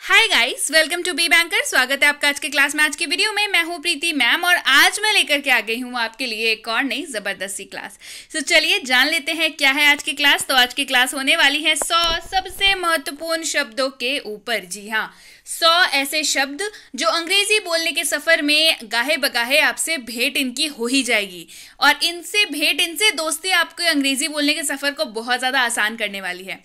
Hi guys, welcome to be banker. स्वागत है आपका आज के क्लास में। आज की वीडियो में मैं हूं प्रीति मैम और आज मैं लेकर के आ गई हूं आपके लिए एक और नई जबरदस्ती क्लास। तो चलिए जान लेते हैं क्या है आज की क्लास। तो आज की क्लास होने वाली है 100 सबसे महत्वपूर्ण शब्दों के ऊपर। जी हाँ, 100 ऐसे शब्द जो अंग्रेजी बोलने के सफर में गाहे बगाहे आपसे भेंट इनकी हो ही जाएगी और इनसे दोस्ती आपको अंग्रेजी बोलने के सफर को बहुत ज्यादा आसान करने वाली है।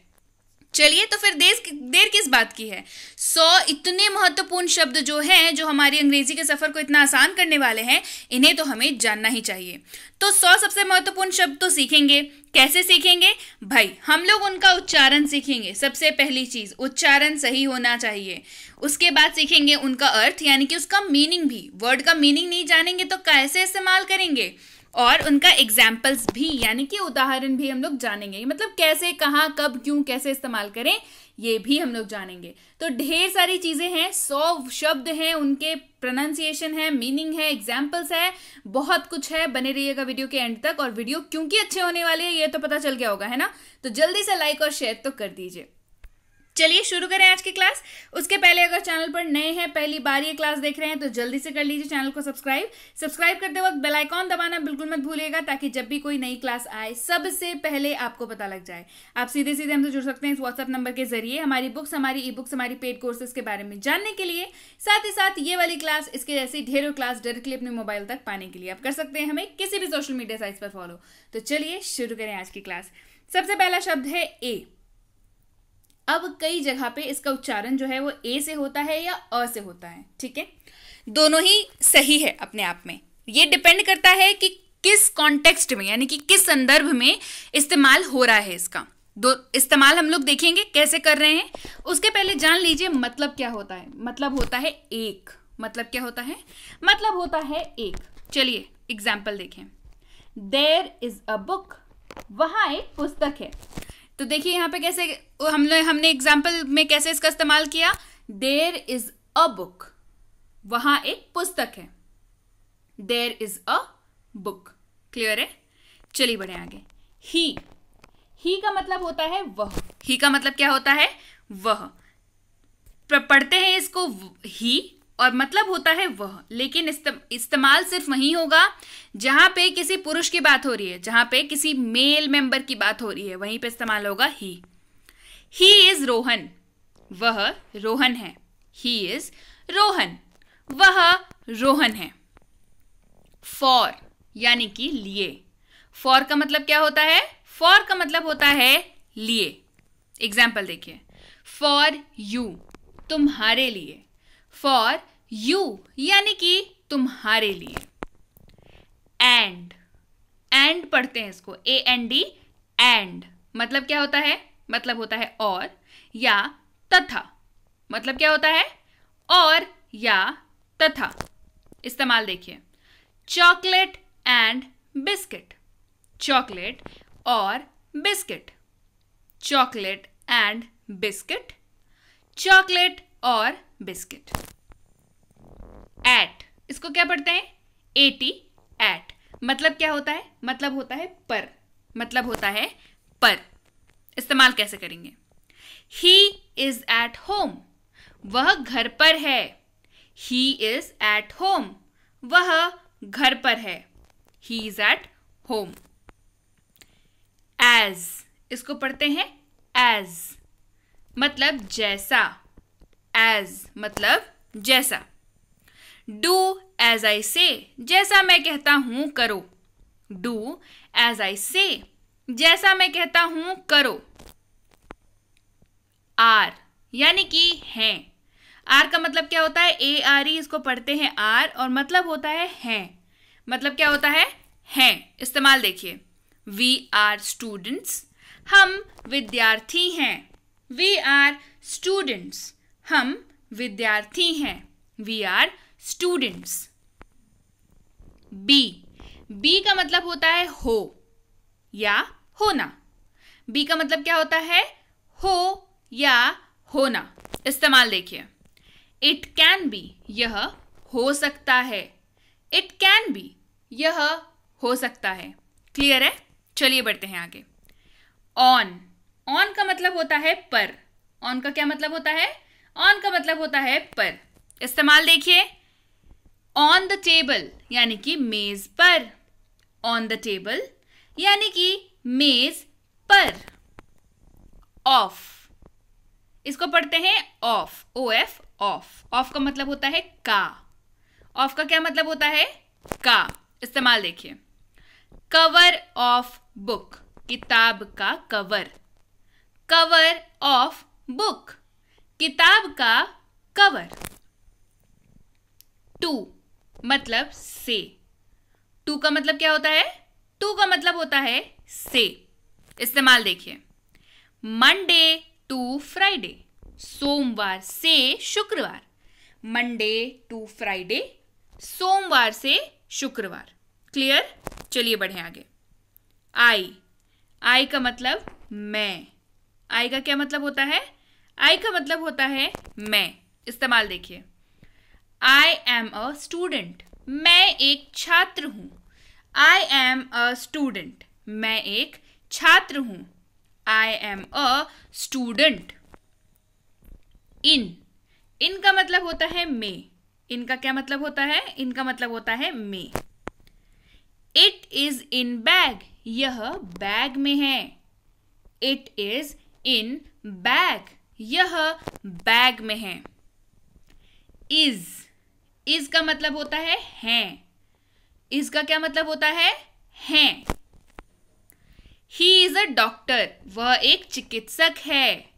चलिए तो फिर देर किस बात की है। 100 इतने महत्वपूर्ण शब्द जो हैं, जो हमारी अंग्रेजी के सफर को इतना आसान करने वाले हैं, इन्हें तो हमें जानना ही चाहिए। तो 100 सबसे महत्वपूर्ण शब्द तो सीखेंगे। कैसे सीखेंगे भाई? हम लोग उनका उच्चारण सीखेंगे। सबसे पहली चीज उच्चारण सही होना चाहिए। उसके बाद सीखेंगे उनका अर्थ, यानी कि उसका मीनिंग भी। वर्ड का मीनिंग नहीं जानेंगे तो कैसे इस्तेमाल करेंगे, और उनका एग्जाम्पल्स भी, यानी कि उदाहरण भी हम लोग जानेंगे। मतलब कैसे, कहाँ, कब, क्यों, कैसे इस्तेमाल करें, ये भी हम लोग जानेंगे। तो ढेर सारी चीजें हैं, 100 शब्द हैं, उनके प्रोनाउंसिएशन है, मीनिंग है, एग्जाम्पल्स है, बहुत कुछ है। बने रहिएगा वीडियो के एंड तक। और वीडियो क्योंकि अच्छे होने वाले हैं ये तो पता चल गया होगा, है ना? तो जल्दी से लाइक और शेयर तो कर दीजिए। चलिए शुरू करें आज की क्लास। उसके पहले अगर चैनल पर नए हैं, पहली बार ये क्लास देख रहे हैं, तो जल्दी से कर लीजिए चैनल को सब्सक्राइब करते वक्त बेल आइकॉन दबाना बिल्कुल मत भूलिएगा, ताकि जब भी कोई नई क्लास आए सबसे पहले आपको पता लग जाए। आप सीधे सीधे हमसे जुड़ सकते हैं इस व्हाट्सएप नंबर के जरिए, हमारी बुक्स, हमारी ई बुक्स, हमारी पेड कोर्सेज के बारे में जानने के लिए। साथ ही साथ ये वाली क्लास, इसके जैसी ढेरों क्लास डायरेक्टली अपने मोबाइल तक पाने के लिए आप कर सकते हैं हमें किसी भी सोशल मीडिया साइट्स पर फॉलो। तो चलिए शुरू करें आज की क्लास। सबसे पहला शब्द है ए। अब कई जगह पे इसका उच्चारण जो है वो ए से होता है या अ से होता है, ठीक है? दोनों ही सही है अपने आप में। ये डिपेंड करता है कि किस कॉन्टेक्स्ट में, यानी कि किस संदर्भ में इस्तेमाल हो रहा है इसका। दो इस्तेमाल हम लोग देखेंगे कैसे कर रहे हैं। उसके पहले जान लीजिए मतलब क्या होता है। मतलब होता है एक। मतलब क्या होता है? मतलब होता है एक। चलिए एग्जाम्पल देखें। There is a book. वहां एक पुस्तक है। तो देखिए यहाँ पे कैसे हमने एग्जाम्पल में कैसे इसका इस्तेमाल किया। देयर इज अ बुक, वहां एक पुस्तक है। There is a book. Clear है? चलिए बढ़े आगे। ही का मतलब होता है वह। ही का मतलब क्या होता है? वह। पढ़ते हैं इसको ही, और मतलब होता है वह, लेकिन इस्तेमाल सिर्फ वहीं होगा जहां पे किसी पुरुष की बात हो रही है, जहां पे किसी मेल मेंबर की बात हो रही है, वहीं पे इस्तेमाल होगा ही। ही इज रोहन, वह रोहन है। ही इज रोहन, वह रोहन है। फॉर यानी कि लिए। फॉर का मतलब क्या होता है? फॉर का मतलब होता है लिए। एग्जाम्पल देखिए। फॉर यू, तुम्हारे लिए। फॉर यू यानी कि तुम्हारे लिए। एंड पढ़ते हैं इसको, AND, एंड। मतलब क्या होता है? मतलब होता है और या तथा। मतलब क्या होता है? और या तथा। इस्तेमाल देखिए। Chocolate and biscuit. चॉकलेट और biscuit. Chocolate and biscuit. Chocolate और बिस्किट। एट, इसको क्या पढ़ते हैं? AT, at. मतलब क्या होता है? मतलब होता है पर। मतलब होता है पर। इस्तेमाल कैसे करेंगे? ही इज एट होम, वह घर पर है। ही इज एट होम, वह घर पर है। He is at home. As, इसको पढ़ते हैं एज। मतलब जैसा। एज मतलब जैसा। डू एज आई से, जैसा मैं कहता हूं करो। डू एज आई से, जैसा मैं कहता हूं करो। आर यानी कि हैं। आर का मतलब क्या होता है? ARE, इसको पढ़ते हैं आर, और मतलब होता है हैं। मतलब क्या होता है? हैं। इस्तेमाल देखिए। वी आर स्टूडेंट्स, हम विद्यार्थी हैं। वी आर स्टूडेंट्स, हम विद्यार्थी हैं। We are students. बी का मतलब होता है हो या होना। बी का मतलब क्या होता है? हो या होना। इस्तेमाल देखिए। इट कैन बी, यह हो सकता है। इट कैन बी, यह हो सकता है। क्लियर है? चलिए बढ़ते हैं आगे। ऑन का मतलब होता है पर। ऑन का क्या मतलब होता है? ऑन का मतलब मतलब होता है पर। इस्तेमाल देखिए, ऑन द टेबल यानी कि मेज पर, ऑन द टेबल यानी कि मेज पर। ऑफ, इसको पढ़ते हैं ऑफ, OF, ऑफ। ऑफ का मतलब होता है का। ऑफ का क्या मतलब होता है? का। इस्तेमाल देखिए, कवर ऑफ बुक, किताब का कवर, कवर ऑफ बुक, किताब का कवर। टू मतलब से, टू का मतलब क्या होता है? टू का मतलब होता है से। इस्तेमाल देखिए, मंडे टू फ्राइडे, सोमवार से शुक्रवार, मंडे टू फ्राइडे, सोमवार से शुक्रवार। क्लियर? चलिए बढ़े आगे। आई, आई का मतलब मैं, आई का क्या मतलब होता है? आई का मतलब होता है मैं। इस्तेमाल देखिए, आई एम अ स्टूडेंट, मैं एक छात्र हूं। आई एम अ स्टूडेंट, मैं एक छात्र हूं। I am a student. इन, इन का मतलब होता है में। इनका क्या मतलब होता है? इनका मतलब होता है में। इट इज इन बैग, यह बैग में है। इट इज इन बैग, यह बैग में है। इज, इज का मतलब होता है हैं। इज का क्या मतलब होता है? हैं। ही इज अ डॉक्टर, वह एक चिकित्सक है।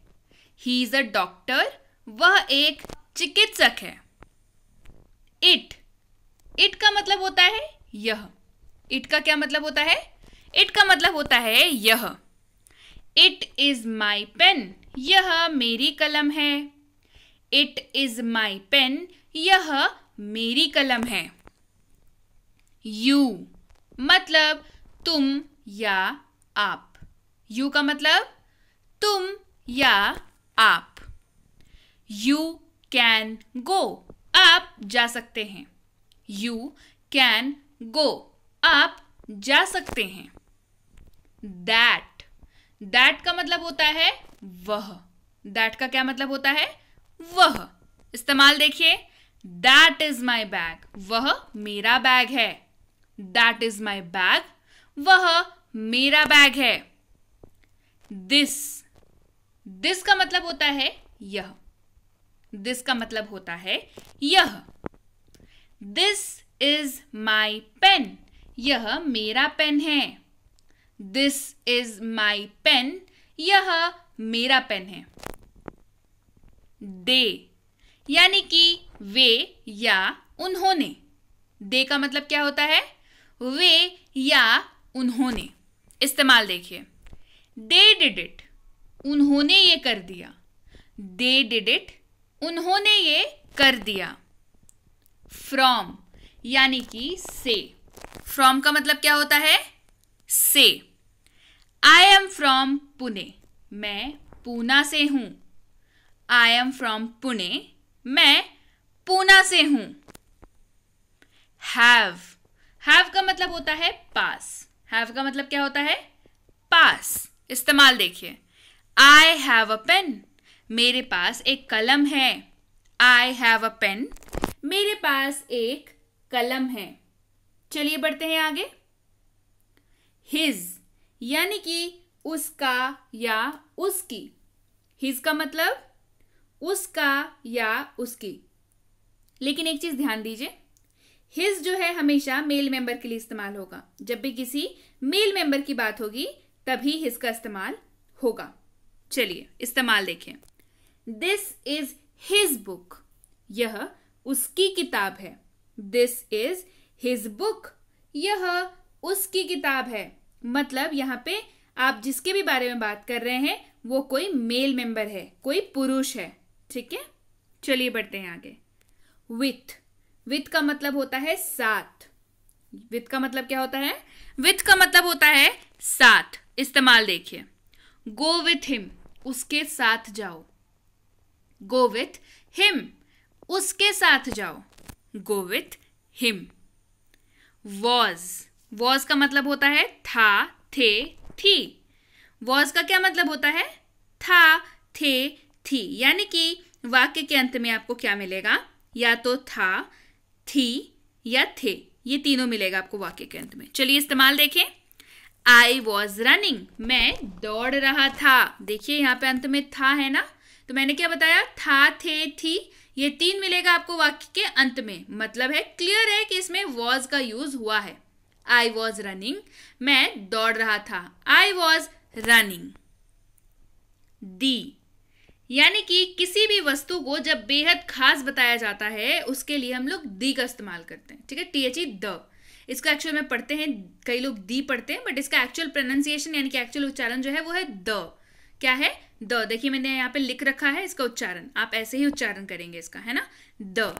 ही इज अ डॉक्टर, वह एक चिकित्सक है। इट, इट का मतलब होता है यह। इट का क्या मतलब होता है? इट का मतलब होता है यह। इट इज माई पेन, यह मेरी कलम है। इट इज माई पेन, यह मेरी कलम है। यू मतलब तुम या आप। यू का मतलब तुम या आप। यू कैन गो, आप जा सकते हैं। यू कैन गो, आप जा सकते हैं। दैट, दैट का मतलब होता है वह। दैट का क्या मतलब होता है? वह। इस्तेमाल देखिए, दैट इज माई बैग, वह मेरा बैग है। दैट इज माई बैग, वह मेरा बैग है। दिस, दिस का मतलब होता है यह। दिस का मतलब होता है यह। दिस इज माई पेन, यह मेरा पेन है। दिस इज माई पेन, यह मेरा पेन है। दे यानी कि वे या उन्होंने। दे का मतलब क्या होता है? वे या उन्होंने। इस्तेमाल देखिए, दे डिड इट, उन्होंने ये कर दिया। दे डिड इट, उन्होंने ये कर दिया। फ्रॉम यानी कि से। फ्रॉम का मतलब क्या होता है? से। आई एम फ्रॉम पुणे, मैं पूना से हूं। आई एम फ्रॉम पुणे, मैं पूना से हूं। हैव, हैव का मतलब होता है पास। हैव का मतलब क्या होता है? पास। इस्तेमाल देखिए, आई हैव अ पेन, मेरे पास एक कलम है। आई हैव अ पेन, मेरे पास एक कलम है। चलिए बढ़ते हैं आगे। हिज यानी कि उसका या उसकी। हिज का मतलब उसका या उसकी। लेकिन एक चीज ध्यान दीजिए, हिज जो है हमेशा मेल मेंबर के लिए इस्तेमाल होगा। जब भी किसी मेल मेंबर की बात होगी तभी हिज का इस्तेमाल होगा। चलिए इस्तेमाल देखें। दिस इज हिज बुक, यह उसकी किताब है। दिस इज हिज बुक, यह उसकी किताब है। मतलब यहाँ पे आप जिसके भी बारे में बात कर रहे हैं वो कोई मेल मेंबर है, कोई पुरुष है। ठीक है, चलिए बढ़ते हैं आगे। विथ, विथ का मतलब होता है साथ। विथ का मतलब क्या होता है? विथ का मतलब होता है साथ। इस्तेमाल देखिए, गो विथ हिम, उसके साथ जाओ। गो विथ हिम, उसके साथ जाओ। Go with him. Was, was का मतलब होता है था, थे, थी। वॉज का क्या मतलब होता है? था, थे, थी। यानी कि वाक्य के अंत में आपको क्या मिलेगा, या तो था, थी या थे, ये तीनों मिलेगा आपको वाक्य के अंत में। चलिए इस्तेमाल देखें। आई वॉज रनिंग, मैं दौड़ रहा था। देखिए यहाँ पे अंत में था है ना, तो मैंने क्या बताया, था, थे, थी, ये तीन मिलेगा आपको वाक्य के अंत में। मतलब है क्लियर है कि इसमें वॉज का यूज हुआ है। आई वॉज रनिंग, मैं दौड़ रहा था। I was running. दी, यानी कि किसी भी वस्तु को जब बेहद खास बताया जाता है उसके लिए हम लोग दी का इस्तेमाल करते हैं। ठीक है, THE द, इसका एक्चुअल में पढ़ते हैं, कई लोग दी पढ़ते हैं, बट इसका एक्चुअल प्रोनाउंसिएशन यानी कि एक्चुअल उच्चारण जो है वो है द। क्या है, द। देखिए मैंने यहाँ पे लिख रखा है इसका उच्चारण, आप ऐसे ही उच्चारण करेंगे इसका, है ना, द।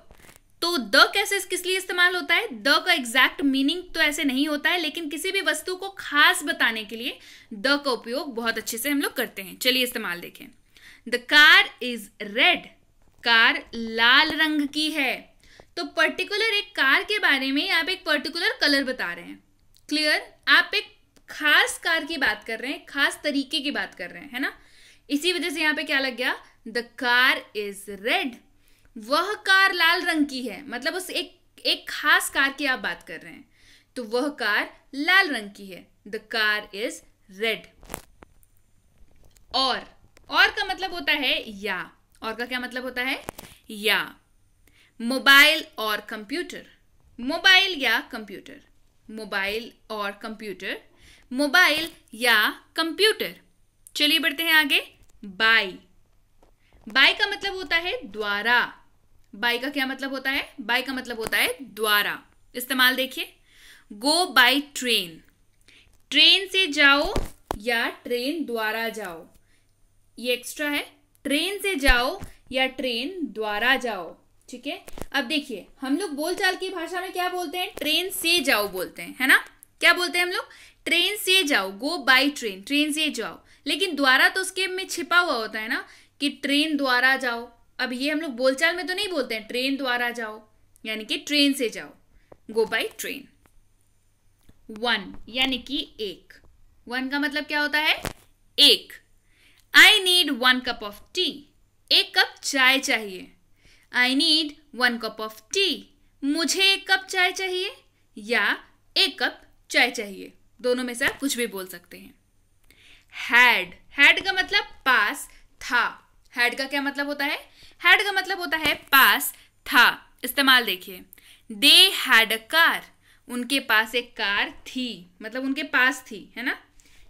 तो द कैसे किस लिए इस्तेमाल होता है, द का एग्जैक्ट मीनिंग तो ऐसे नहीं होता है, लेकिन किसी भी वस्तु को खास बताने के लिए द का उपयोग बहुत अच्छे से हम लोग करते हैं। चलिए इस्तेमाल देखें। The car is red, car लाल रंग की है। तो पर्टिकुलर एक कार के बारे में आप एक पर्टिकुलर कलर बता रहे हैं। क्लियर, आप एक खास कार की बात कर रहे हैं, खास तरीके की बात कर रहे हैं, है ना। इसी वजह से यहाँ पे क्या लग गया, द कार इज रेड, वह कार लाल रंग की है। मतलब उस एक खास कार की आप बात कर रहे हैं, तो वह कार लाल रंग की है। The car is red. और का मतलब होता है या, और का क्या मतलब होता है, या। मोबाइल और कंप्यूटर, मोबाइल या कंप्यूटर, मोबाइल और कंप्यूटर, मोबाइल या कंप्यूटर। चलिए बढ़ते हैं आगे। बाय, बाय का मतलब होता है द्वारा। बाय का क्या मतलब होता है, बाय का मतलब होता है द्वारा। इस्तेमाल देखिए। गो बाय ट्रेन, ट्रेन से जाओ या ट्रेन द्वारा जाओ, ये एक्स्ट्रा है, ट्रेन से जाओ या ट्रेन द्वारा जाओ। ठीक है, अब देखिए हम लोग बोलचाल की भाषा में क्या बोलते हैं, ट्रेन से जाओ बोलते हैं, है ना। क्या बोलते हैं हम लोग, ट्रेन से जाओ, गो बाय ट्रेन, ट्रेन से जाओ। लेकिन द्वारा तो उसके में छिपा हुआ होता है ना, कि ट्रेन द्वारा जाओ। अब ये हम लोग बोलचाल में तो नहीं बोलते हैं ट्रेन द्वारा जाओ, यानी कि ट्रेन से जाओ, गो बाय ट्रेन। वन, यानी कि एक। वन का मतलब क्या होता है, एक। I need 1 cup of T, एक कप चाय चाहिए। I need 1 cup of T, मुझे एक कप चाय चाहिए या एक कप चाय चाहिए, दोनों में से आप कुछ भी बोल सकते हैं। हैड, हैड का मतलब पास था। हैड का क्या मतलब होता है, हैड का मतलब होता है पास था। इस्तेमाल देखिए। दे हैड अ कार, उनके पास एक कार थी, मतलब उनके पास थी, है ना।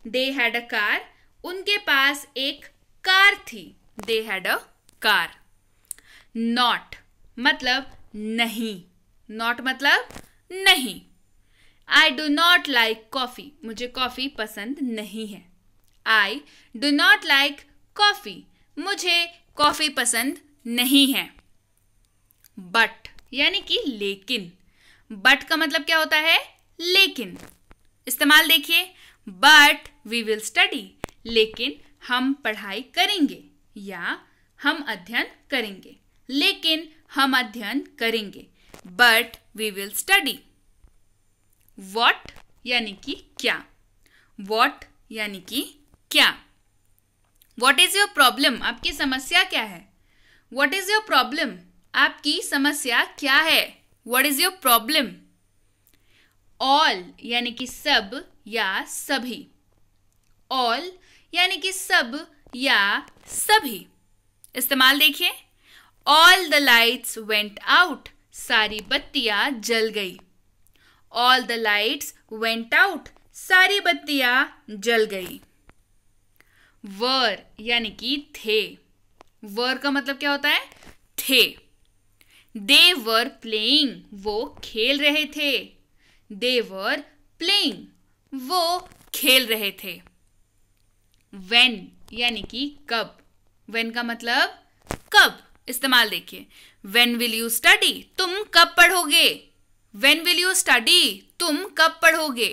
दे हैड अ कार, उनके पास एक कार थी। They had a car. Not मतलब नहीं, नॉट मतलब नहीं। I do not like coffee, मुझे कॉफी पसंद नहीं है। I do not like coffee, मुझे कॉफी पसंद नहीं है। बट, यानी कि लेकिन। बट का मतलब क्या होता है, लेकिन। इस्तेमाल देखिए। बट वी विल स्टडी, लेकिन हम पढ़ाई करेंगे या हम अध्ययन करेंगे, लेकिन हम अध्ययन करेंगे। But we will study. What यानी कि क्या, वॉट यानी कि क्या। वॉट इज योर प्रॉब्लम, आपकी समस्या क्या है। वॉट इज योर प्रॉब्लम, आपकी समस्या क्या है। What is your problem. All यानी कि सब या सभी, ऑल यानी कि सब या सभी। इस्तेमाल देखिए। All the lights went out, सारी बत्तियां जल गई। All the lights went out, सारी बत्तियां जल गई। वर यानी कि थे, वर का मतलब क्या होता है, थे। दे वर प्लेइंग, वो खेल रहे थे। दे वर प्लेइंग, वो खेल रहे थे। व्हेन यानी कि कब, व्हेन का मतलब कब। इस्तेमाल देखिए। व्हेन विल यू स्टडी, तुम कब पढ़ोगे। व्हेन विल यू स्टडी, तुम कब पढ़ोगे।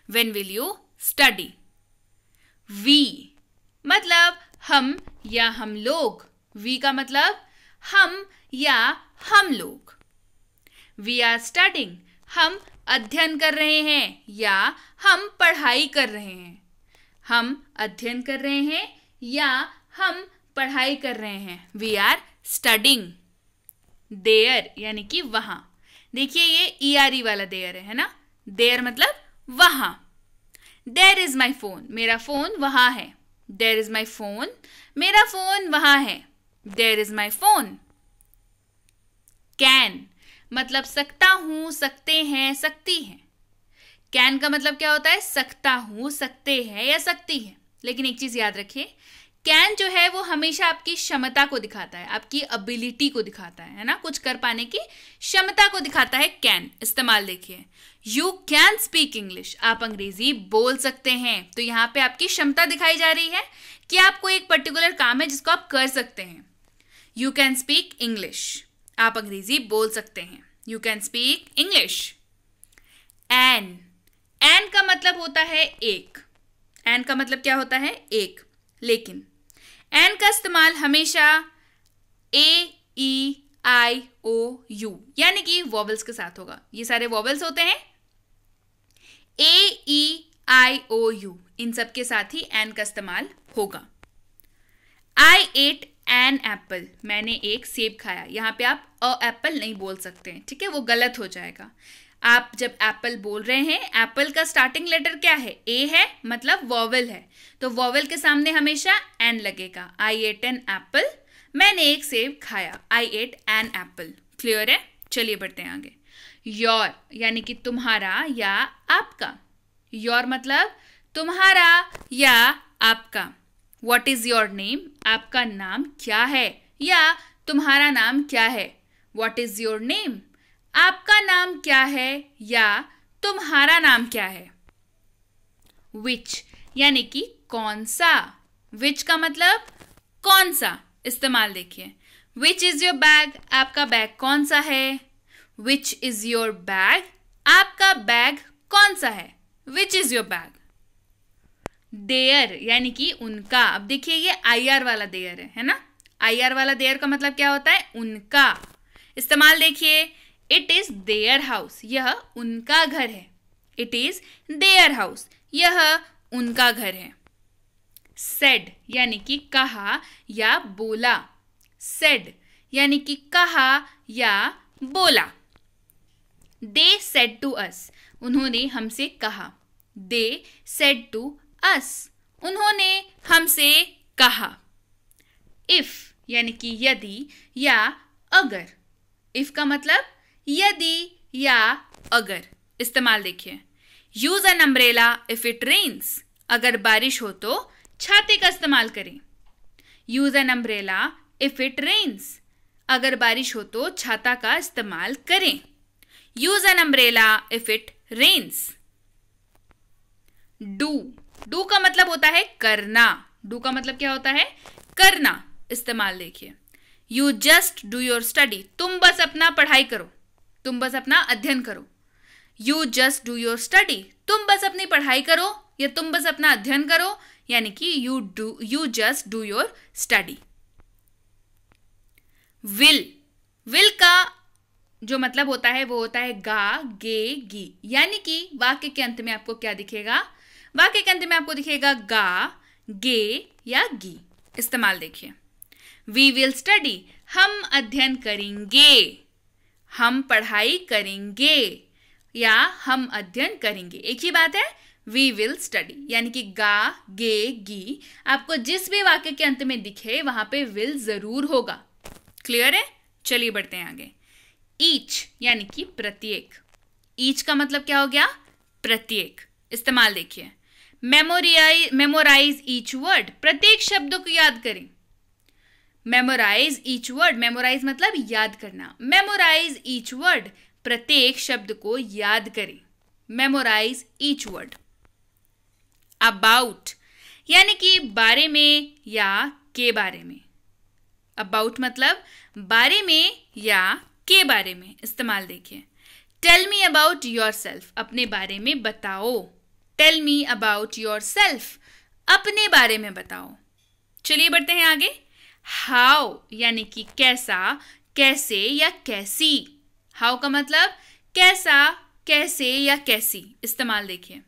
When will you study. We मतलब हम या हम लोग, वी का मतलब हम या हम लोग। वी आर स्टडिंग, हम अध्ययन कर रहे हैं या हम पढ़ाई कर रहे हैं। हम अध्ययन कर रहे हैं या हम पढ़ाई कर रहे हैं। वी आर स्टडिंग, देयर यानी कि वहां। देखिए ये ERE वाला देयर है ना, देयर मतलब वहां। देयर इज माई फोन, मेरा फोन वहां है। देयर इज माई फोन, मेरा फोन वहां है। There is my phone. Can मतलब सकता हूं, सकते हैं, सकती हैं। कैन का मतलब क्या होता है? सकता हूं, सकते हैं या सकती है। लेकिन एक चीज याद रखिए, कैन जो है वो हमेशा आपकी क्षमता को दिखाता है, आपकी एबिलिटी को दिखाता है ना, कुछ कर पाने की क्षमता को दिखाता है कैन। इस्तेमाल देखिए, यू कैन स्पीक इंग्लिश, आप अंग्रेजी बोल सकते हैं। तो यहाँ पे आपकी क्षमता दिखाई जा रही है कि आपको एक पर्टिकुलर काम है जिसको आप कर सकते हैं। यू कैन स्पीक इंग्लिश, आप अंग्रेजी बोल सकते हैं। You can speak English. An, an का मतलब होता है एक। एन का मतलब क्या होता है? एक। लेकिन एन का इस्तेमाल हमेशा AEIOU यानी कि वॉवल्स के साथ होगा। ये सारे वॉवल्स होते हैं, AEIOU, इन सब के साथ ही एन का इस्तेमाल होगा। I ate an apple, मैंने एक सेब खाया। यहाँ पे आप अ एप्पल नहीं बोल सकते हैं, ठीक है, वो गलत हो जाएगा। आप जब एप्पल बोल रहे हैं, एप्पल का स्टार्टिंग लेटर क्या है? ए है, मतलब वॉवल है, तो वॉवल के सामने हमेशा एन लगेगा। आई एट एन एप्पल, मैंने एक सेब खाया। आई एट एन एप्पल। क्लियर है? चलिए बढ़ते हैं आगे। योर यानी कि तुम्हारा या आपका। योर मतलब तुम्हारा या आपका। व्हाट इज योर नेम, आपका नाम क्या है या तुम्हारा नाम क्या है। व्हाट इज योर नेम, आपका नाम क्या है या तुम्हारा नाम क्या है। विच यानी कि कौन सा। विच का मतलब कौन सा। इस्तेमाल देखिए, विच इज योर बैग, आपका बैग कौन सा है। विच इज योर बैग, आपका बैग कौन सा है। Which is your bag. There यानी कि उनका। अब देखिए ये IR वाला देयर है ना। IR वाला देयर का मतलब क्या होता है? उनका। इस्तेमाल देखिए, इट इज देयर हाउस, यह उनका घर है। इट इज देयर हाउस, यह उनका घर है। सेड यानी कि कहा या बोला। सेड यानी कि कहा या बोला। दे सेड टू अस, उन्होंने हमसे कहा। दे सेड टू अस, उन्होंने हमसे कहा। इफ यानी कि यदि या अगर। इफ का मतलब यदि या अगर। इस्तेमाल देखिए, use an umbrella if it rains, अगर बारिश हो तो छाते का इस्तेमाल करें। Use an umbrella if it rains, अगर बारिश हो तो छाता का इस्तेमाल करें। Use an umbrella if it rains. Do, do का मतलब होता है करना। डू का मतलब क्या होता है? करना। इस्तेमाल देखिए, you just do your study, तुम बस अपना पढ़ाई करो, तुम बस अपना अध्ययन करो। You just do your study, तुम बस अपनी पढ़ाई करो या तुम बस अपना अध्ययन करो, यानी कि you just do your study. Will, will का जो मतलब होता है वो होता है गा गे गी, यानी कि वाक्य के अंत में आपको क्या दिखेगा? वाक्य के अंत में आपको दिखेगा गा गे या गी। इस्तेमाल देखिए, वी विल स्टडी, हम अध्ययन करेंगे, हम पढ़ाई करेंगे या हम अध्ययन करेंगे, एक ही बात है। वी विल स्टडी यानी कि गा गे गी, आपको जिस भी वाक्य के अंत में दिखे वहां पे विल जरूर होगा। क्लियर है? चलिए बढ़ते हैं आगे। ईच यानी कि प्रत्येक। ईच का मतलब क्या हो गया? प्रत्येक। इस्तेमाल देखिए, मेमोराइज ईच वर्ड, प्रत्येक शब्द को याद करें। मेमोराइज ईच वर्ड, मेमोराइज मतलब याद करना। मेमोराइज ईच वर्ड, प्रत्येक शब्द को याद करें। Memorise each word. अबाउट यानी कि बारे में या के बारे में। अबाउट मतलब बारे में या के बारे में। इस्तेमाल देखिए, tell me about yourself, अपने बारे में बताओ। Tell me about yourself, अपने बारे में बताओ। चलिए बढ़ते हैं आगे। हाउ यानी कि कैसा, कैसे या कैसी। हाउ का मतलब कैसा, कैसे या कैसी। इस्तेमाल देखिए,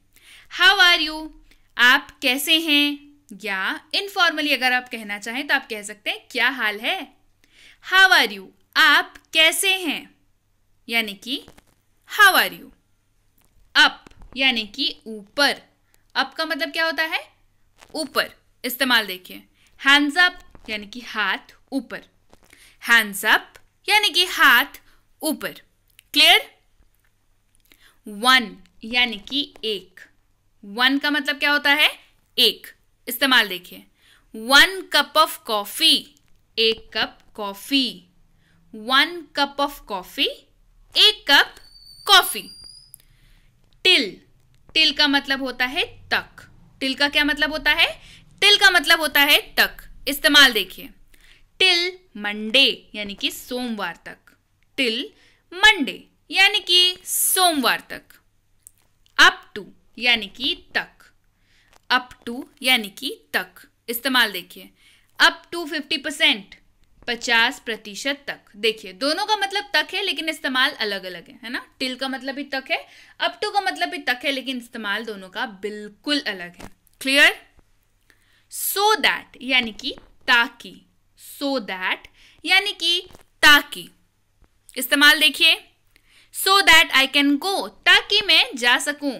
हाउ आर यू, आप कैसे हैं, या इनफॉर्मली अगर आप कहना चाहें तो आप कह सकते हैं क्या हाल है। हाउ आर यू, आप कैसे हैं, यानी कि हाउ आर यू। अप यानी कि ऊपर, अप का मतलब क्या होता है, ऊपर। इस्तेमाल देखिए, हैंड्स अप यानी कि हाथ ऊपर, हैंड्स अप यानी कि हाथ ऊपर। क्लियर। वन यानी कि एक, वन का मतलब क्या होता है, एक। इस्तेमाल देखिए, 1 cup of coffee, 1 cup coffee, 1 cup of coffee, 1 cup coffee. Till, till का मतलब होता है तक, टिल का क्या मतलब होता है, टिल का मतलब होता है तक। इस्तेमाल देखिए, टिल मंडे यानी कि सोमवार तक, टिल मंडे यानी कि सोमवार तक। अप टू यानी कि तक, अप टू यानी कि तक। इस्तेमाल देखिए, अप टू 50%, 50% तक। देखिए दोनों का मतलब तक है लेकिन इस्तेमाल अलग अलग है ना। टिल का मतलब भी तक है, अप टू का मतलब भी तक है, लेकिन इस्तेमाल दोनों का बिल्कुल अलग है। क्लियर। सो दैट यानी कि ताकि, सो दैट यानी कि ताकि। इस्तेमाल देखिए, so that I can go, ताकि मैं जा सकूं,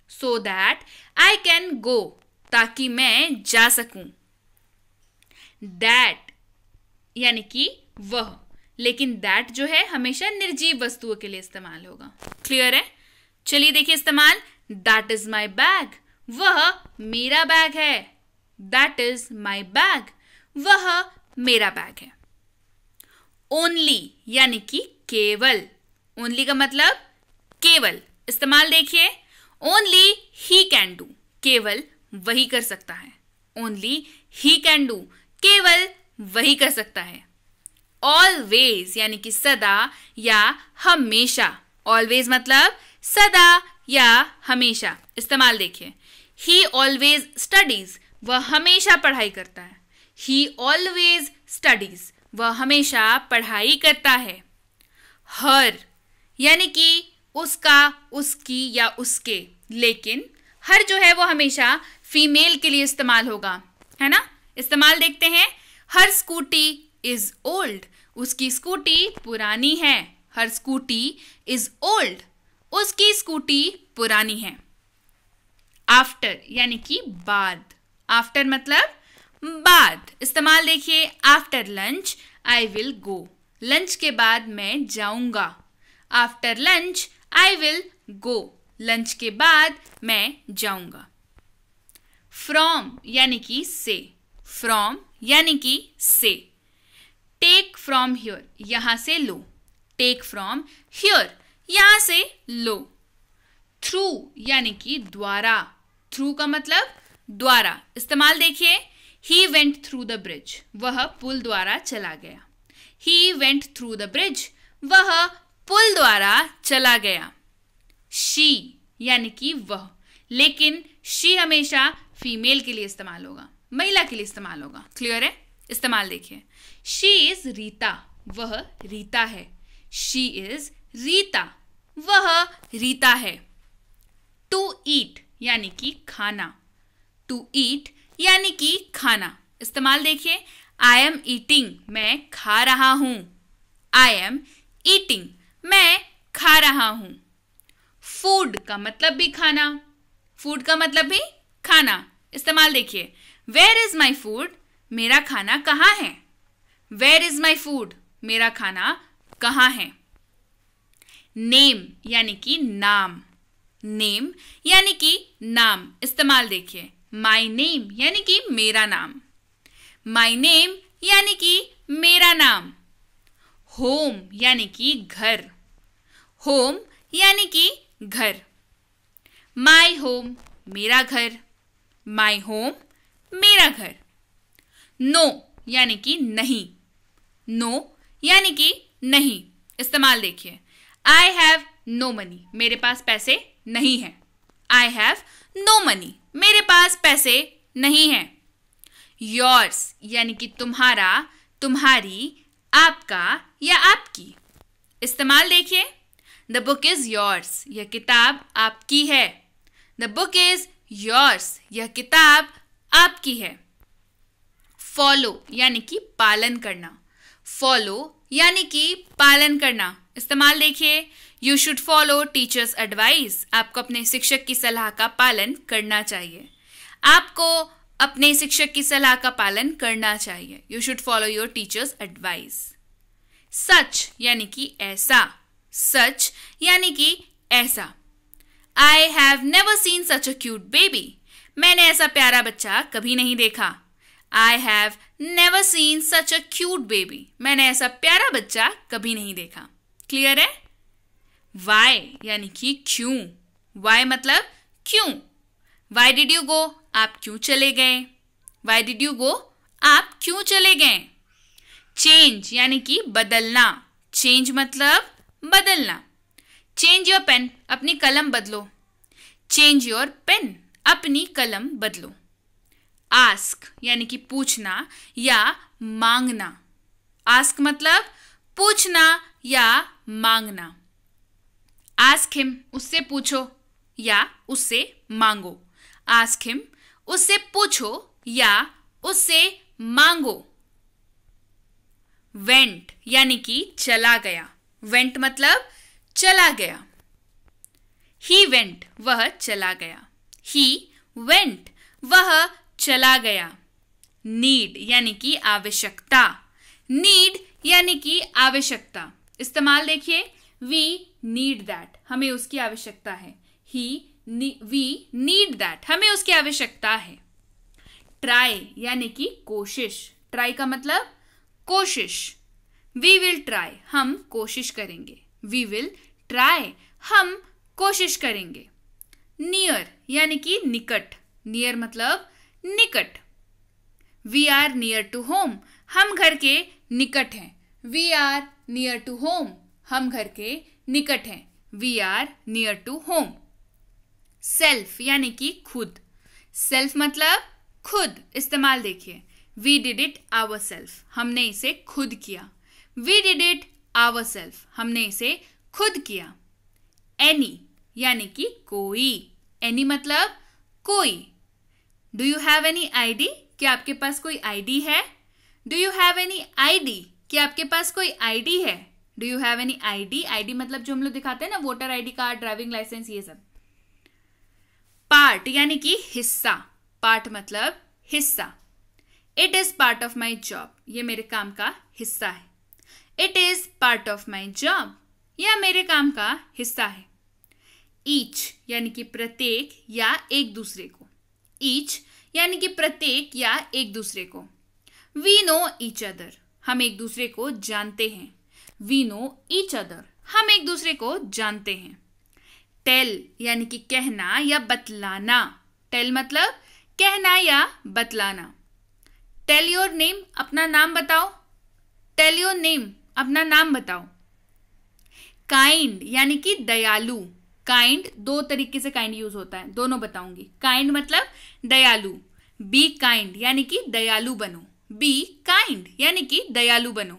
so that I can go, ताकि मैं जा सकूं। दैट यानी कि वह, लेकिन दैट जो है हमेशा निर्जीव वस्तुओं के लिए इस्तेमाल होगा। क्लियर है। चलिए देखिए इस्तेमाल, दैट इज माई बैग, वह मेरा बैग है, दैट इज माई बैग, वह मेरा बैग है। ओनली यानी कि केवल, ओनली का मतलब केवल। इस्तेमाल देखिए, ओनली ही कैन डू, केवल वही कर सकता है, ओनली ही कैन डू, केवल वही कर सकता है। ऑलवेज यानी कि सदा या हमेशा, ऑलवेज मतलब सदा या हमेशा। इस्तेमाल देखिए, ही ऑलवेज स्टडीज, वह हमेशा पढ़ाई करता है, ही ऑलवेज स्टडीज, वह हमेशा पढ़ाई करता है। हर यानी कि उसका, उसकी या उसके, लेकिन हर जो है वो हमेशा फीमेल के लिए इस्तेमाल होगा, है ना। इस्तेमाल देखते हैं, हर स्कूटी इज ओल्ड, उसकी स्कूटी पुरानी है, हर स्कूटी इज ओल्ड, उसकी स्कूटी पुरानी है। आफ्टर यानी कि बाद, आफ्टर मतलब बाद। इस्तेमाल देखिए, after lunch I will go, lunch के बाद मैं जाऊंगा, after lunch I will go, lunch के बाद मैं जाऊंगा। फ्रॉम यानी कि से, फ्रॉम यानी कि से। टेक फ्रॉम हियर, यहां से लो, टेक फ्रॉम हियर, यहां से लो। थ्रू यानी कि द्वारा, थ्रू का मतलब द्वारा। इस्तेमाल देखिए, he went through the bridge, वह पुल द्वारा चला गया, he went through the bridge, वह पुल द्वारा चला गया। शी यानी कि वह, लेकिन शी हमेशा फीमेल के लिए इस्तेमाल होगा, महिला के लिए इस्तेमाल होगा। क्लियर है। इस्तेमाल देखिए, शी इज रीता, वह रीता है, शी इज रीता, वह रीता है। टू ईट यानी कि खाना, टू ईट यानी कि खाना। इस्तेमाल देखिए, आई एम ईटिंग, मैं खा रहा हूं, आई एम ईटिंग, मैं खा रहा हूं। फूड का मतलब भी खाना, फूड का मतलब भी खाना। इस्तेमाल देखिए, वेयर इज माई फूड, मेरा खाना कहाँ है, वेयर इज माई फूड, मेरा खाना कहाँ है। नेम यानी कि नाम, नेम यानी कि नाम। इस्तेमाल देखिए, माई नेम यानी कि मेरा नाम, माई नेम यानी कि मेरा नाम। होम यानी कि घर, होम यानी कि घर। माई होम, मेरा घर, माई होम, मेरा घर। नो यानी कि नहीं, नो यानी कि नहीं। इस्तेमाल देखिए, आई हैव नो मनी, मेरे पास पैसे नहीं हैं, आई हैव नो मनी, मेरे पास पैसे नहीं हैं। योर्स यानी कि तुम्हारा, तुम्हारी, आपका या आपकी। इस्तेमाल देखिए, द बुक इज योर्स, यह किताब आपकी है, द बुक इज योर्स, यह किताब आपकी है। फॉलो यानी कि पालन करना, फॉलो यानी कि पालन करना, इस्तेमाल देखिए, you should follow teachers advice, आपको अपने शिक्षक की सलाह का पालन करना चाहिए, आपको अपने शिक्षक की सलाह का पालन करना चाहिए, you should follow your teacher's advice. Such यानी कि ऐसा, सच यानी कि ऐसा, I have never seen such a cute baby, मैंने ऐसा प्यारा बच्चा कभी नहीं देखा, I have never seen such a cute baby, मैंने ऐसा प्यारा बच्चा कभी नहीं देखा। क्लियर है? वाई यानी कि क्यों, वाई मतलब क्यों, वाई डिड यू गो, आप क्यों चले गए, वाई डिड यू गो, आप क्यों चले गए। चेंज यानी कि बदलना, चेंज मतलब बदलना, चेंज योर पेन, अपनी कलम बदलो, चेंज योर पेन, अपनी कलम बदलो। आस्क यानी कि पूछना या मांगना, आस्क मतलब पूछना या मांगना। आस्क हिम, उससे पूछो या उससे मांगो, आस्क हिम, उससे पूछो या उससे मांगो। वेंट यानी कि चला गया, वेंट मतलब चला गया, ही वेंट, वह चला गया, ही वेंट, वह चला गया। नीड यानी कि आवश्यकता, नीड यानी कि आवश्यकता, इस्तेमाल देखिए, वी नीड दैट, हमें उसकी आवश्यकता है, वी नीड दैट, हमें उसकी आवश्यकता है। ट्राई यानी कि कोशिश, ट्राई का मतलब कोशिश, वी विल ट्राई, हम कोशिश करेंगे, वी विल ट्राई, हम कोशिश करेंगे। नियर यानी कि निकट, नियर मतलब निकट, we are near to home, हम घर के निकट हैं, we are near to home, हम घर के निकट हैं, we are near to home. Self यानी कि खुद, सेल्फ मतलब खुद, इस्तेमाल देखिए, we did it ourself, हमने इसे खुद किया, we did it ourself, हमने इसे खुद किया। एनी यानी कि कोई, एनी मतलब कोई। Do you have any ID, क्या आपके पास कोई आईडी है, do you have any ID, क्या आपके पास कोई आईडी है, do you have any ID, ID मतलब जो हम लोग दिखाते हैं ना, voter ID card, driving licence, ये सब। पार्ट यानी कि हिस्सा, पार्ट मतलब हिस्सा, it is part of my job, ये मेरे काम का हिस्सा है, it is part of my job, यह मेरे काम का हिस्सा है। ईच यानी कि प्रत्येक या एक दूसरे को, ईच यानी कि प्रत्येक या एक दूसरे को। वी नो ईच अदर, हम एक दूसरे को जानते हैं, वी नो ईच अदर, हम एक दूसरे को जानते हैं। टेल यानी कि कहना या बतलाना, टेल मतलब कहना या बतलाना। टेल योर नेम, अपना नाम बताओ, टेल योर नेम, अपना नाम बताओ। काइंड यानी कि दयालु, काइंड दो तरीके से काइंड यूज होता है, दोनों बताऊंगी। काइंड मतलब दयालु, बी काइंड यानी कि दयालु बनो, बी काइंड यानी कि दयालु बनो।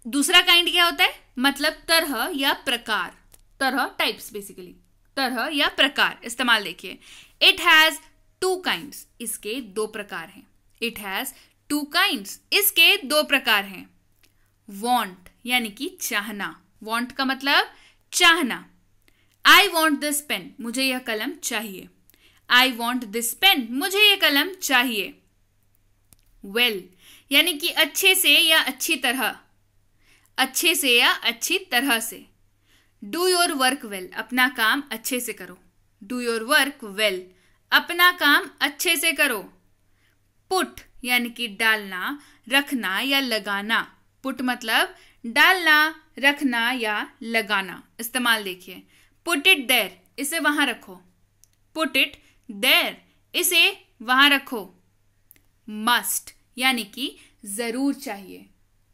दूसरा काइंड क्या होता है, मतलब तरह या प्रकार, तरह टाइप्स बेसिकली, तरह या प्रकार, इस्तेमाल देखिए। इट हैज टू काइंड्स, इसके दो प्रकार हैं, इट हैज टू काइंड्स, इसके दो प्रकार हैं। वॉन्ट यानी कि चाहना, वॉन्ट का मतलब चाहना। आई वॉन्ट दिस पेन, मुझे यह कलम चाहिए, आई वॉन्ट दिस पेन, मुझे यह कलम चाहिए। वेल यानी कि अच्छे से या अच्छी तरह, अच्छे से या अच्छी तरह से। डू योर वर्क वेल, अपना काम अच्छे से करो, डू योर वर्क वेल, अपना काम अच्छे से करो। पुट यानी कि डालना, रखना या लगाना, पुट मतलब डालना, रखना या लगाना, इस्तेमाल देखिए। पुट इट देयर, इसे वहां रखो, पुट इट देयर, इसे वहां रखो। मस्ट यानी कि जरूर चाहिए,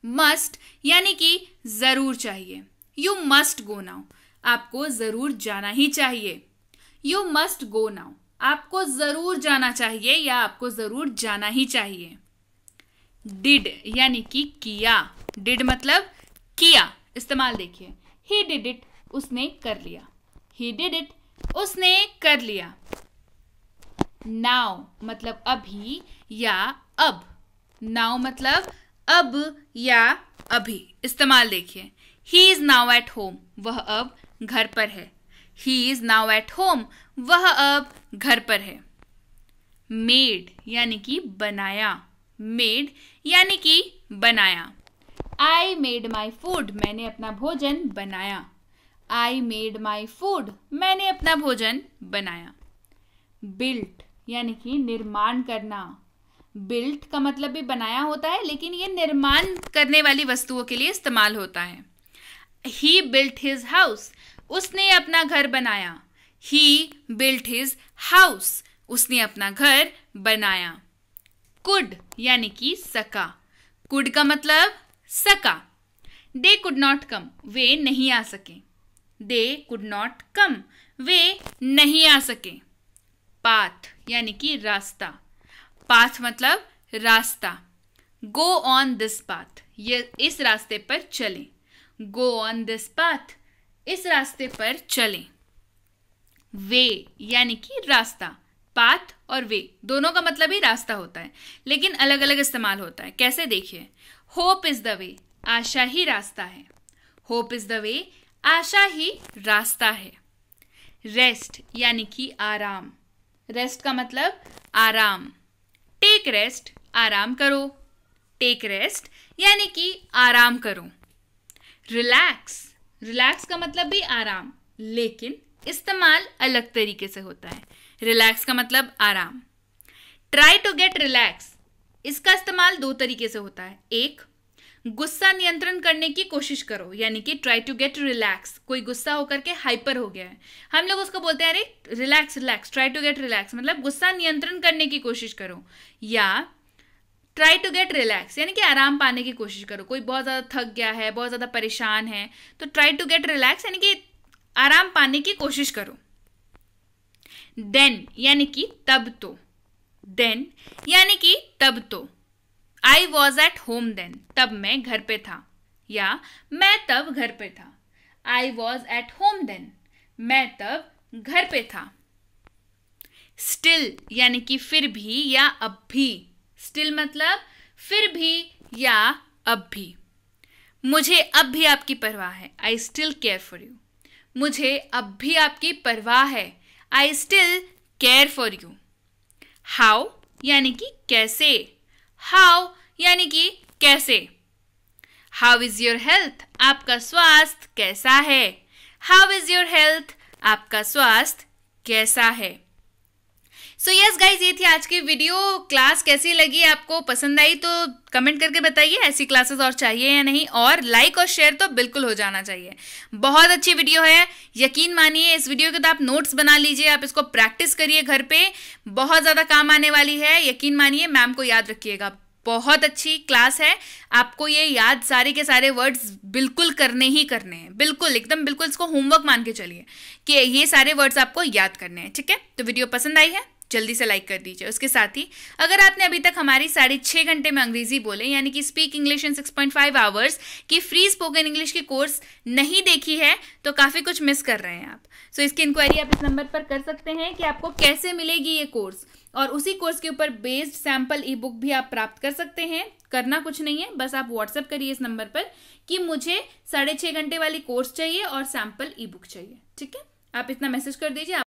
मस्ट यानी कि जरूर चाहिए। यू मस्ट गो नाउ, आपको जरूर जाना ही चाहिए, यू मस्ट गो नाउ, आपको जरूर जाना चाहिए या आपको जरूर जाना ही चाहिए। डिड यानी कि किया, डिड मतलब किया, इस्तेमाल देखिए। ही डिड इट, उसने कर लिया, ही डिड इट, उसने कर लिया। नाउ मतलब अभी या अब, नाउ मतलब अब या अभी। इस्तेमाल देखिए, he is now at home, वह अब घर पर है। He is now at home, वह अब घर पर है। मेड यानी कि बनाया, मेड यानी कि बनाया। आई मेड माई फूड, मैंने अपना भोजन बनाया। आई मेड माई फूड, मैंने अपना भोजन बनाया। बिल्ट यानी कि निर्माण करना। बिल्ट का मतलब भी बनाया होता है, लेकिन ये निर्माण करने वाली वस्तुओं के लिए इस्तेमाल होता है। ही बिल्ट हिज हाउस, उसने अपना घर बनाया। ही बिल्ट हिज हाउस, उसने अपना घर बनाया। कुड यानी कि सका। कुड का मतलब सका। दे कुड नॉट कम, वे नहीं आ सके। दे कुड नॉट कम, वे नहीं आ सके। पाथ यानी कि रास्ता। पाथ मतलब रास्ता। गो ऑन दिस पाथ, ये इस रास्ते पर चलें। गो ऑन दिस पाथ, इस रास्ते पर चलें। वे यानी कि रास्ता। पाथ और वे दोनों का मतलब ही रास्ता होता है, लेकिन अलग अलग इस्तेमाल होता है। कैसे देखिए, होप इज द वे, आशा ही रास्ता है। होप इज द वे, आशा ही रास्ता है। रेस्ट यानी कि आराम। रेस्ट का मतलब आराम। टेक रेस्ट, आराम करो। टेक रेस्ट यानी कि आराम करो। रिलैक्स, रिलैक्स का मतलब भी आराम, लेकिन इस्तेमाल अलग तरीके से होता है। रिलैक्स का मतलब आराम। ट्राई टू गेट रिलैक्स, इसका इस्तेमाल दो तरीके से होता है। एक, गुस्सा नियंत्रण करने की कोशिश करो, यानी कि ट्राई टू गेट रिलैक्स। कोई गुस्सा होकर के हाइपर हो गया है, हम लोग उसको बोलते हैं अरे relax relax, try to get relax, मतलब गुस्सा नियंत्रण करने की कोशिश करो। या ट्राई टू गेट रिलैक्स यानी कि आराम पाने की कोशिश करो। कोई बहुत ज़्यादा थक गया है, बहुत ज़्यादा परेशान है, तो ट्राई टू गेट रिलैक्स यानी कि आराम पाने की कोशिश करो। देन यानी कि तब तो। देन यानी कि तब तो। I was at home then, तब मैं घर पे था, या मैं तब घर पे था। I was at home then, मैं तब घर पे था। स्टिल यानी कि फिर भी या अब भी। स्टिल मतलब फिर भी या अब भी। मुझे अब भी आपकी परवाह है, I still care for you. मुझे अब भी आपकी परवाह है, I still care for you. How यानी कि कैसे। हाउ यानी कि कैसे। हाउ इज योर हेल्थ, आपका स्वास्थ्य कैसा है। हाउ इज योर हेल्थ, आपका स्वास्थ्य कैसा है। सो यस गाइज, ये थी आज की वीडियो। क्लास कैसी लगी, आपको पसंद आई तो कमेंट करके बताइए। ऐसी क्लासेस और चाहिए या नहीं, और लाइक और शेयर तो बिल्कुल हो जाना चाहिए। बहुत अच्छी वीडियो है, यकीन मानिए। इस वीडियो के तो आप नोट्स बना लीजिए, आप इसको प्रैक्टिस करिए घर पे, बहुत ज़्यादा काम आने वाली है। यकीन मानिए, मैम को याद रखिएगा। बहुत अच्छी क्लास है, आपको ये याद सारे के सारे वर्ड्स बिल्कुल करने ही करने हैं। बिल्कुल एकदम बिल्कुल इसको होमवर्क मान के चलिए कि ये सारे वर्ड्स आपको याद करने हैं। ठीक है, तो वीडियो पसंद आई है जल्दी से लाइक कर दीजिए। उसके साथ ही अगर आपने अभी तक हमारी 6.5 घंटे में अंग्रेजी बोले यानी कि स्पीक इंग्लिश इन 6.5 आवर्स की फ्री स्पोकन इंग्लिश की कोर्स नहीं देखी है तो काफ़ी कुछ मिस कर रहे हैं आप। सो इसकी इंक्वायरी आप इस नंबर पर कर सकते हैं कि आपको कैसे मिलेगी ये कोर्स, और उसी कोर्स के ऊपर बेस्ड सैम्पल ई बुक भी आप प्राप्त कर सकते हैं। करना कुछ नहीं है, बस आप व्हाट्सएप करिए इस नंबर पर कि मुझे 6.5 घंटे वाली कोर्स चाहिए और सैम्पल ई बुक चाहिए। ठीक है, आप इतना मैसेज कर दीजिए।